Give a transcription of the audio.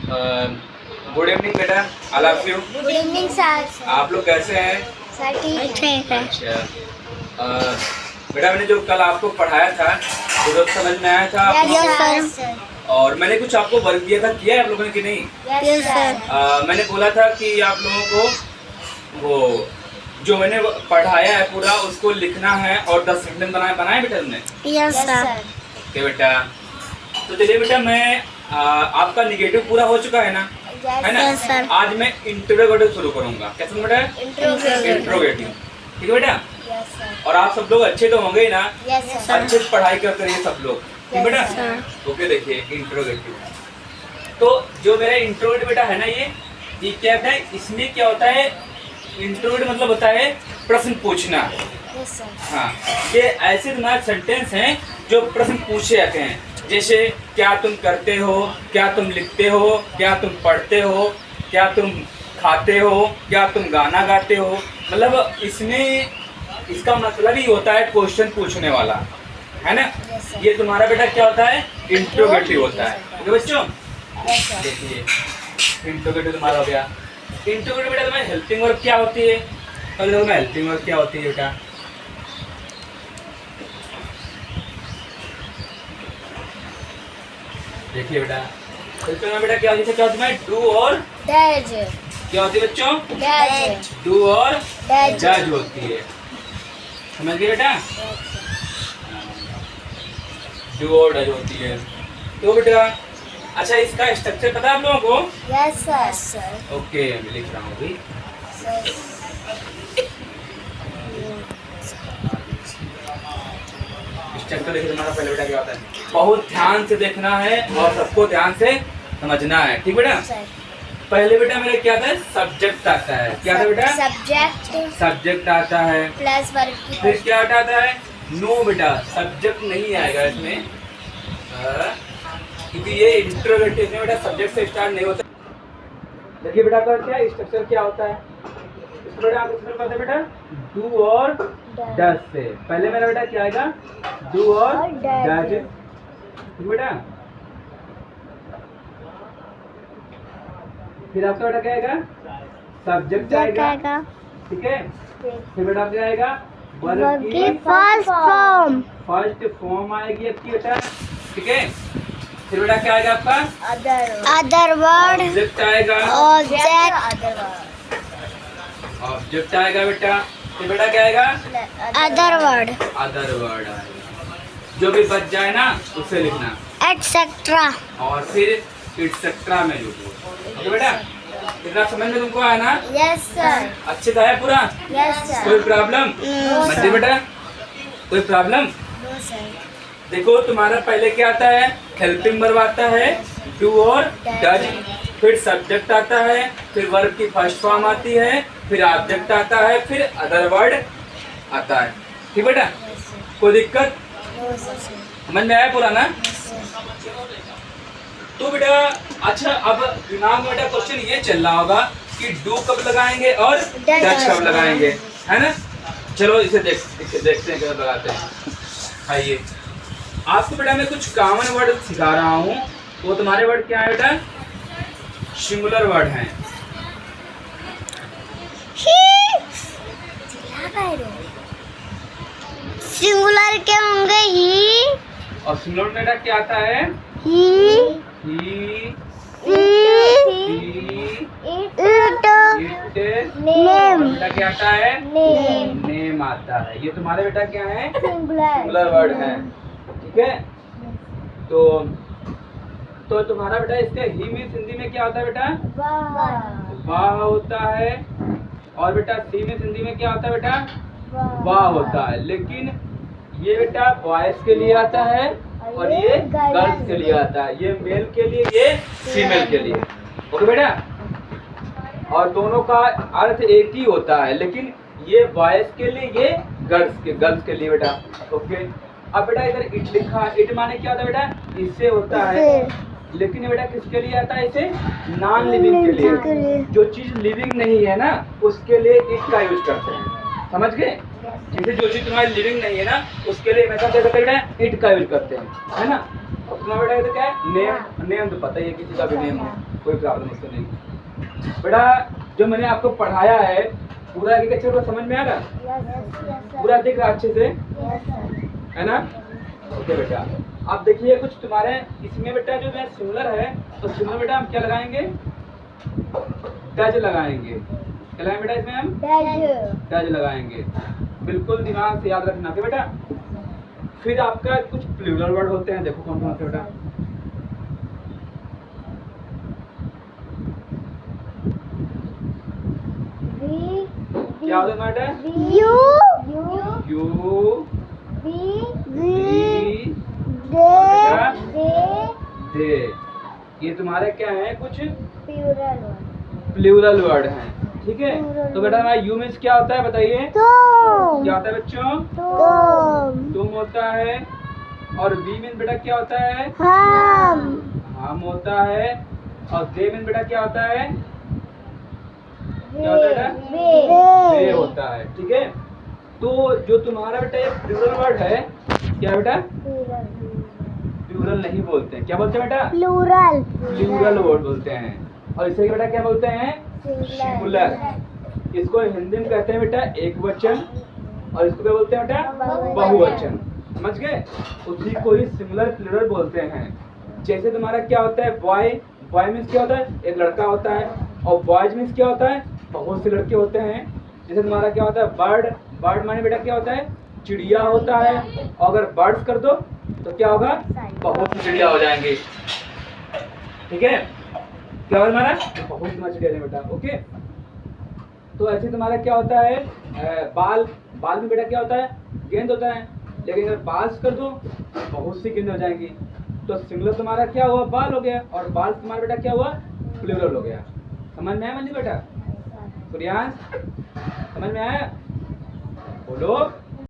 Good evening बेटा, I love you. Good evening sir. आप लोग कैसे हैं? सर ठीक है। अच्छा बेटा, मैंने जो कल आपको पढ़ाया था वो तो समझ में आया था आप लोगों को? Yes sir. और मैंने कुछ आपको वर्क दिया था, किया है आप लोगों ने कि नहीं? Yes sir. मैंने बोला था कि आप लोगों को वो जो मैंने पढ़ाया है पूरा उसको लिखना है और 10 सेंटेंस बनाए बेटा तुमने? Yes sir. ओके बेटा, तो चलिए बेटा, मैं आपका निगेटिव पूरा हो चुका है ना, है ना? Yes sir. आज मैं इंट्रोगेटिव शुरू करूंगा। कैसे बेटा? इंट्रोगेटिव। ठीक है बेटा? Yes sir. और आप सब लोग अच्छे तो होंगे ही ना? Yes sir. अच्छे से पढ़ाई करते रहिए सब लोग, ठीक बेटा? ओके, देखिए इंट्रोगेटिव। तो जो मेरा इंट्रोगेटिव बेटा है ना, ये क्या होता है? इसमें क्या होता है? इंट्रोगेटिव मतलब होता है प्रश्न पूछना। Yes sir. हाँ, ये ऐसे तुम्हारे सेंटेंस हैं जो प्रश्न पूछे जाते हैं, जैसे क्या तुम करते हो, क्या तुम लिखते हो, क्या तुम पढ़ते हो, क्या तुम खाते हो, क्या तुम गाना गाते हो। मतलब इसमें इसका मतलब ही होता है क्वेश्चन पूछने वाला, है ना? ये तुम्हारा बेटा क्या होता है? इंट्रोगेटिव होता है। ओके बच्चों, देखिए इंट्रोगेटिव तुम्हारा हो गया। इंट्रोगेटिव बेटा तुम्हारी हेल्पिंग वर्ब क्या होती है? पहले देखो मैं हेल्पिंग वर्ब क्या होती है बेटा। देखिए बेटा, हेल्पिंग वर्ब बेटा क्या होती है? क्या होती है? डू और डज। क्या होती है बच्चों? डज। डू और डज। डज होती है। समझ गए बेटा? डू और डज होती है। तो बेटा अच्छा, इसका स्ट्रक्चर पता है आप लोगों को? Yes sir. ओके, मैं लिख रहा हूँ अभी। स्ट्रक्चर देखिए तुम्हारा पहले बेटा क्या होता है, बहुत ध्यान से देखना है और सबको ध्यान से समझना है, ठीक बेटा? पहले बेटा मेरा क्या आता है? सब्जेक्ट आता है। क्या आता है बेटा? सब्जेक्ट आता है। प्लस वर्ब की। फिर क्या आता है? नो बेटा, सब्जेक्ट नहीं आएगा इसमें, क्योंकि ये इंट्रोगेटिव में बेटा सब्जेक्ट से स्टार्ट नहीं होता। देखिए बेटा का क्या स्ट्रक्चर क्या होता है? इसमें बेटा आप इसमें करते बेटा डू और डज से। पहले मेरा बेटा क्या आएगा? डू और डज, ठीक बेटा? फिर आपका बेटा क्या आएगा? सब्जेक्ट आएगा, ठीक है? फिर बेटा क्या आएगा? वर्ब की फर्स्ट फॉर्म आएगी आपकी बेटा, ठीक है? फिर बेटा क्या आएगा आपका? Other word. ऑब्जेक्ट आएगा। ऑब्जेक्ट आएगा बेटा। फिर बेटा क्या आएगा? Other word. अदर वर्ड आएगा। जो भी बच जाए ना उसे लिखना, एटसेट्रा। और फिर एटसेट्रा में लिखो। ओके बेटा, इतना समझ में तुमको आया ना? Yes sir. अच्छे से आया पूरा? Yes sir. कोई प्रॉब्लम? मत बेटा, कोई प्रॉब्लम? No sir. देखो तुम्हारा पहले क्या आता है? हेल्पिंग वर्ब आता है, डू और डज। फिर सब्जेक्ट आता है, फिर वर्ब की फर्स्ट फॉर्म आती है, फिर ऑब्जेक्ट आता है, फिर अदर वर्ड आता है, ठीक बेटा? कोई दिक्कत? समझ में आया पूरा ना? तो बेटा अच्छा, अब दिमाग में बेटा क्वेश्चन ये चल रहा होगा कि डू कब लगाएंगे और डज कब लगाएंगे, है ना? चलो इसे देखते हैं कब लगाते हैं। आइए, आपको बेटा मैं कुछ कॉमन वर्ड सिखा रहा हूँ। वो तुम्हारे वर्ड क्या है बेटा? सिंगुलर वर्ड हैं। सिंगुलर के होंगे ही। और सिंगुलर बेटा क्या आता है? ही, इट, नेम। बेटा क्या आता है? नेम। नेम आता है। ये तुम्हारे बेटा क्या है? सिंगुलर। सिंगुलर वर्ड है, ठीक है? तो तुम्हारा बेटा इसका ही मीन्स हिंदी में क्या होता है बेटा? वाह होता है। और बेटा सी मीन्स हिंदी में क्या होता है बेटा? वाह होता है। लेकिन ये बेटा बॉयज के लिए आता है और ये गर्ल्स के लिए आता है। ये मेल के लिए, ये फीमेल के लिए। ओके बेटा? और दोनों का अर्थ एक ही होता है, लेकिन ये बॉयज के लिए, ये गर्ल्स के लिए बेटा। ओके, अब बेटा इधर इट लिखा है। इट माने क्या होता है बेटा? इससे होता है। लेकिन ये बेटा किसके लिए आता है? इसे नॉन लिविंग के लिए। जो चीज लिविंग नहीं है ना उसके लिए इट का यूज करते हैं। समझ गए? जैसे जो चीज तुम्हारी लिविंग नहीं है ना, उसके लिए हमेशा क्या करते हैं, इट का यूज करते हैं, है ना। और तुम्हारा बेटा तो क्या है, नेम। नेम तो पता ही है, किसी का भी नेम हो, कोई प्रॉब्लम उससे नहीं। बेटा जो मैंने आपको पढ़ाया है पूरा एक अक्षर को समझ में आ रहा, पूरा दिख रहा अच्छे से, है ना। ओके बेटा, आप देखिए कुछ तुम्हारे इसमें बेटा जो है सिमिलर है, तो सिमिलर बेटा हम क्या लगाएंगे, डज लगाएंगे। क्या लगाएंगे बेटा इसमें हम, डज लगाएंगे। बिल्कुल दिमाग से याद रखना। बेटा फिर आपका कुछ प्लूरल वर्ड होते हैं, देखो कौन कौन से बेटा। क्या होता है बेटा, यू दे, ये तुम्हारे क्या है, कुछ प्लूरल वर्ड हैं, ठीक है। तो बेटा हमारा यू मीन्स क्या होता है बताइए, क्या होता है बच्चों, तुम होता है। और वी मीन्स बेटा क्या होता है, हम होता है। और दे मीन्स बेटा क्या होता है, क्या होता है बेटा, वे होता है, ठीक है। तो जो तुम्हारा बेटा ये प्लूरल वर्ड है, क्या बेटा, प्लूरल नहीं बोलते हैं, क्या बोलते हैं बेटा, प्लूरल वर्ड बोलते हैं। और इसे बेटा क्या बोलते हैं, सिंगुलर। इसको हिंदी में कहते हैं बेटा एक वचन, और इसको क्या बोलते हैं बेटा, बहुवचन। समझ गए, उसी को ही सिंगुलर प्लूरल बोलते हैं। जैसे तुम्हारा क्या होता है, बॉय, बॉय मीन्स क्या होता है, एक लड़का होता है। और बॉयज मीन्स क्या होता है, बहुत से लड़के होते हैं। जैसे तुम्हारा क्या होता है, बर्ड, बर्ड माने बेटा क्या होता है, चिड़िया होता है। और अगर बर्ड्स कर दो तो क्या होगा, बहुत सी चिड़िया हो जाएंगे, ठीक है। क्या होगा हमारा, बहुत सी चिड़िया है बेटा, ओके। तो ऐसे तुम्हारा क्या होता है, बाल, बाल में बेटा क्या होता है, गेंद होता है। लेकिन अगर बाल्स कर दो बहुत सी गेंद हो जाएंगी। तो सिंगुलर तुम्हारा क्या हुआ, बाल हो गया, और बाल तुम्हारा बेटा क्या हुआ, प्लूरल हो गया। समझ में आया मंजू बेटा, सूर्यांश समझ में आया, बोलो।